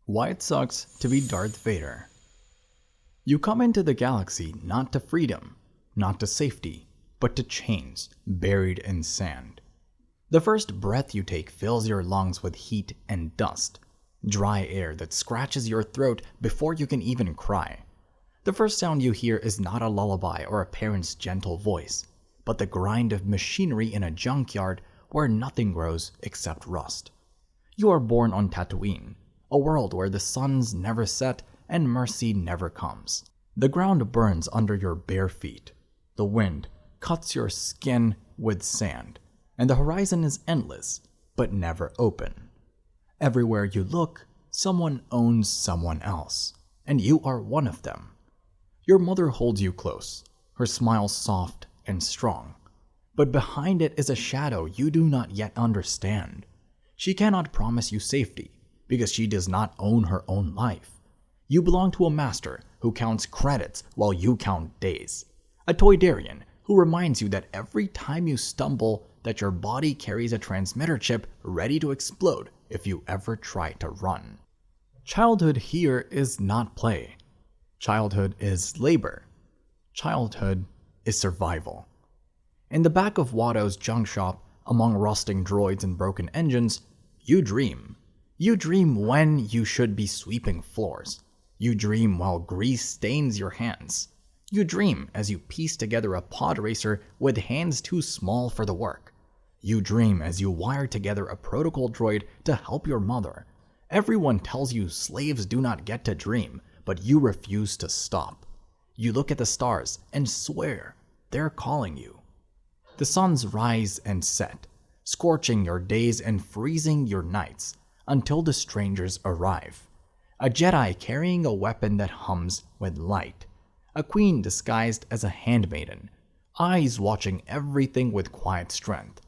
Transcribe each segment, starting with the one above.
Why it sucks to be Darth Vader. You come into the galaxy not to freedom, not to safety, but to chains buried in sand. The first breath you take fills your lungs with heat and dust, dry air that scratches your throat before you can even cry. The first sound you hear is not a lullaby or a parent's gentle voice, but the grind of machinery in a junkyard where nothing grows except rust. You are born on Tatooine, a world where the suns never set and mercy never comes. The ground burns under your bare feet. The wind cuts your skin with sand, and the horizon is endless, but never open. Everywhere you look, someone owns someone else, and you are one of them. Your mother holds you close, her smile soft and strong, but behind it is a shadow you do not yet understand. She cannot promise you safety, because she does not own her own life. You belong to a master who counts credits while you count days. A Toydarian who reminds you that every time you stumble that your body carries a transmitter chip ready to explode if you ever try to run. Childhood here is not play. Childhood is labor. Childhood is survival. In the back of Watto's junk shop, among rusting droids and broken engines, you dream. You dream when you should be sweeping floors. You dream while grease stains your hands. You dream as you piece together a pod racer with hands too small for the work. You dream as you wire together a protocol droid to help your mother. Everyone tells you slaves do not get to dream, but you refuse to stop. You look at the stars and swear they're calling you. The suns rise and set, scorching your days and freezing your nights, until the strangers arrive. A Jedi carrying a weapon that hums with light. A queen disguised as a handmaiden, eyes watching everything with quiet strength.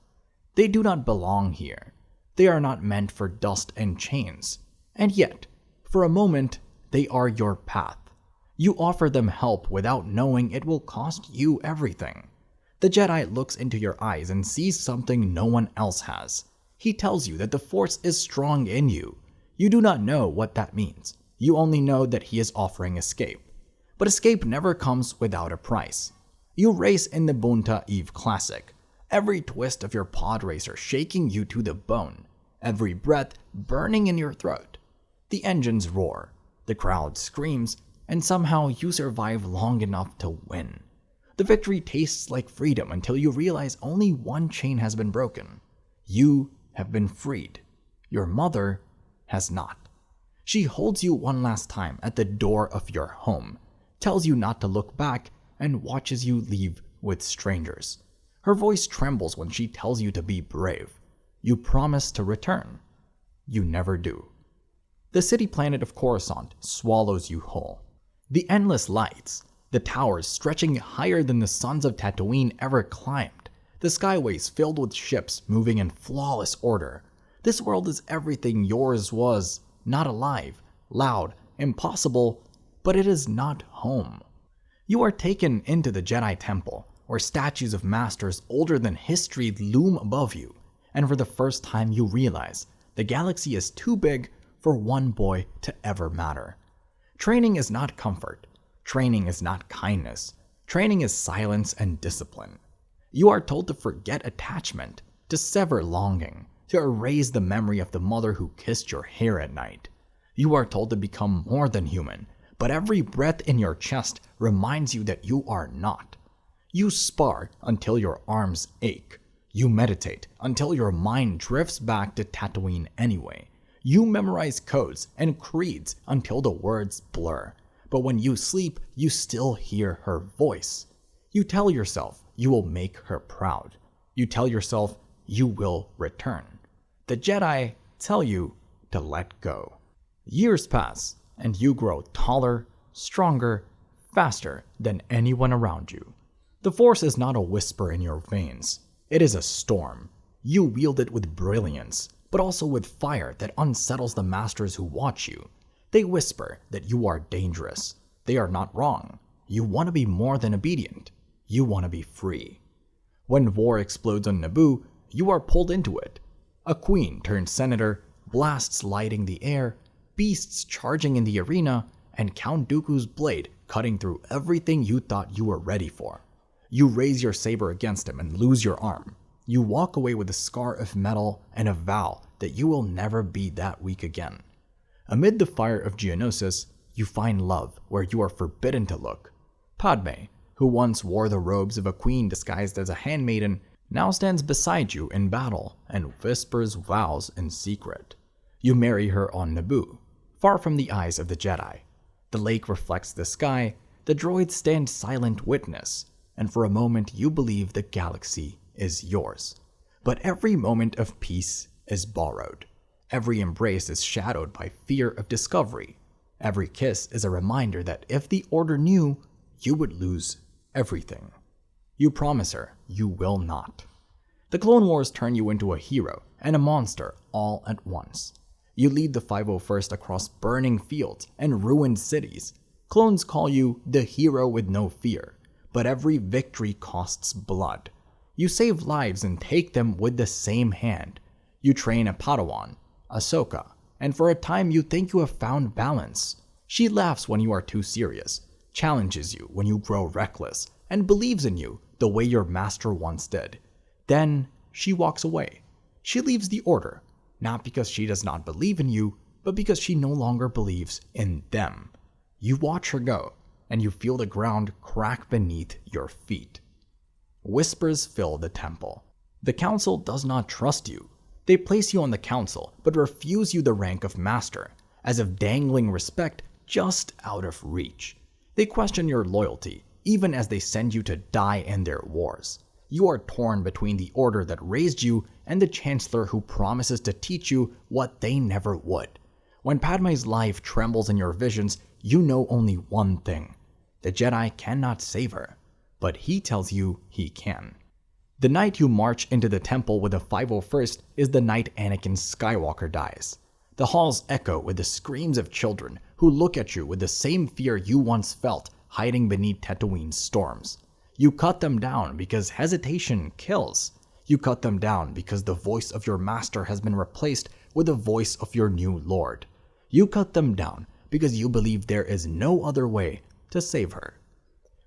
They do not belong here. They are not meant for dust and chains. And yet, for a moment, they are your path. You offer them help without knowing it will cost you everything. The Jedi looks into your eyes and sees something no one else has. He tells you that the Force is strong in you. You do not know what that means. You only know that he is offering escape. But escape never comes without a price. You race in the Bunta Eve Classic, every twist of your pod racer shaking you to the bone, every breath burning in your throat. The engines roar, the crowd screams, and somehow you survive long enough to win. The victory tastes like freedom until you realize only one chain has been broken. You have been freed. Your mother has not. She holds you one last time at the door of your home, tells you not to look back, and watches you leave with strangers. Her voice trembles when she tells you to be brave. You promise to return. You never do. The city planet of Coruscant swallows you whole. The endless lights, the towers stretching higher than the suns of Tatooine ever climbed, the skyways filled with ships moving in flawless order. This world is everything yours was, not alive, loud, impossible, but it is not home. You are taken into the Jedi Temple, where statues of masters older than history loom above you, and for the first time you realize the galaxy is too big for one boy to ever matter. Training is not comfort. Training is not kindness. Training is silence and discipline. You are told to forget attachment, to sever longing, to erase the memory of the mother who kissed your hair at night. You are told to become more than human, but every breath in your chest reminds you that you are not. You spar until your arms ache. You meditate until your mind drifts back to Tatooine anyway. You memorize codes and creeds until the words blur. But when you sleep, you still hear her voice. You tell yourself you will make her proud. You tell yourself you will return. The Jedi tell you to let go. Years pass, and you grow taller, stronger, faster than anyone around you. The Force is not a whisper in your veins. It is a storm. You wield it with brilliance, but also with fire that unsettles the masters who watch you. They whisper that you are dangerous. They are not wrong. You want to be more than obedient. You want to be free. When war explodes on Naboo, you are pulled into it. A queen turned senator blasts lighting the air, beasts charging in the arena, and Count Dooku's blade cutting through everything you thought you were ready for. You raise your saber against him and lose your arm. You walk away with a scar of metal and a vow that you will never be that weak again. Amid the fire of Geonosis, you find love where you are forbidden to look. Padme, who once wore the robes of a queen disguised as a handmaiden, now stands beside you in battle and whispers vows in secret. You marry her on Naboo, far from the eyes of the Jedi. The lake reflects the sky, the droids stand silent witness, and for a moment you believe the galaxy is yours. But every moment of peace is borrowed. Every embrace is shadowed by fear of discovery. Every kiss is a reminder that if the Order knew, you would lose everything. You promise her you will not. The Clone Wars turn you into a hero and a monster all at once. You lead the 501st across burning fields and ruined cities. Clones call you the hero with no fear, but every victory costs blood. You save lives and take them with the same hand. You train a Padawan, Ahsoka, and for a time you think you have found balance. She laughs when you are too serious, challenges you when you grow reckless, and believes in you the way your master once did. Then she walks away. She leaves the Order, not because she does not believe in you, but because she no longer believes in them. You watch her go, and you feel the ground crack beneath your feet. Whispers fill the temple. The council does not trust you. They place you on the council, but refuse you the rank of master, as if dangling respect just out of reach. They question your loyalty, even as they send you to die in their wars. You are torn between the Order that raised you and the Chancellor who promises to teach you what they never would. When Padme's life trembles in your visions, you know only one thing. The Jedi cannot save her, but he tells you he can. The night you march into the temple with the 501st is the night Anakin Skywalker dies. The halls echo with the screams of children who look at you with the same fear you once felt hiding beneath Tatooine's storms. You cut them down because hesitation kills. You cut them down because the voice of your master has been replaced with the voice of your new lord. You cut them down because you believe there is no other way to save her.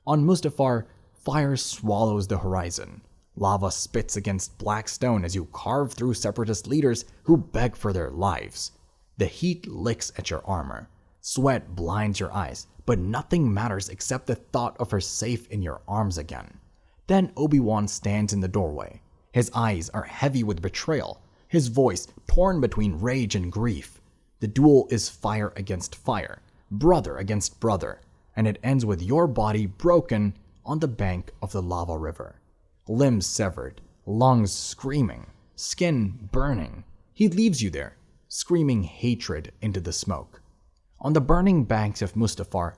On Mustafar, fire swallows the horizon. Lava spits against black stone as you carve through separatist leaders who beg for their lives. The heat licks at your armor. Sweat blinds your eyes, but nothing matters except the thought of her safe in your arms again. Then Obi-Wan stands in the doorway. His eyes are heavy with betrayal, his voice torn between rage and grief. The duel is fire against fire, brother against brother, and it ends with your body broken on the bank of the lava river. Limbs severed, lungs screaming, skin burning. He leaves you there, screaming hatred into the smoke. On the burning banks of Mustafar,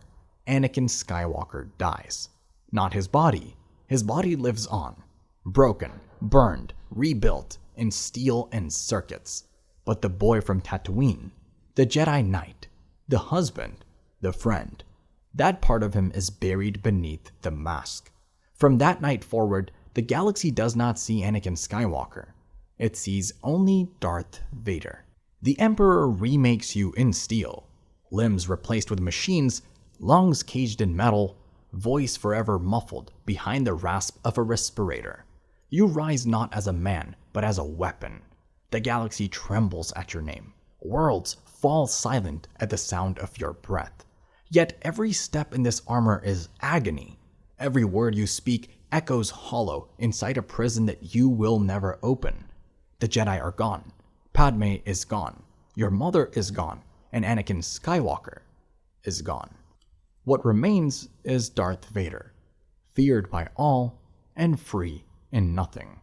Anakin Skywalker dies. Not his body lives on, broken, burned, rebuilt in steel and circuits. But the boy from Tatooine, the Jedi Knight, the husband, the friend, that part of him is buried beneath the mask. From that night forward, the galaxy does not see Anakin Skywalker. It sees only Darth Vader. The Emperor remakes you in steel, limbs replaced with machines, lungs caged in metal, voice forever muffled behind the rasp of a respirator. You rise not as a man, but as a weapon. The galaxy trembles at your name. Worlds fall silent at the sound of your breath. Yet every step in this armor is agony. Every word you speak echoes hollow inside a prison that you will never open. The Jedi are gone. Padme is gone. Your mother is gone. And Anakin Skywalker is gone. What remains is Darth Vader, feared by all and free in nothing.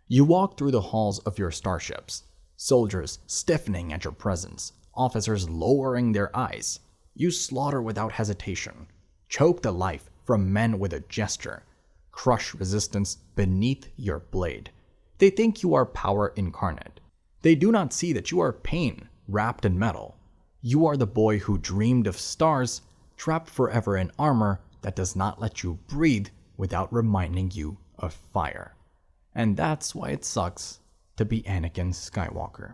You walk through the halls of your starships, soldiers stiffening at your presence, officers lowering their eyes. You slaughter without hesitation, choke the life from men with a gesture, crush resistance beneath your blade. They think you are power incarnate. They do not see that you are pain wrapped in metal. You are the boy who dreamed of stars, trapped forever in armor that does not let you breathe without reminding you of fire. And that's why it sucks to be Anakin Skywalker.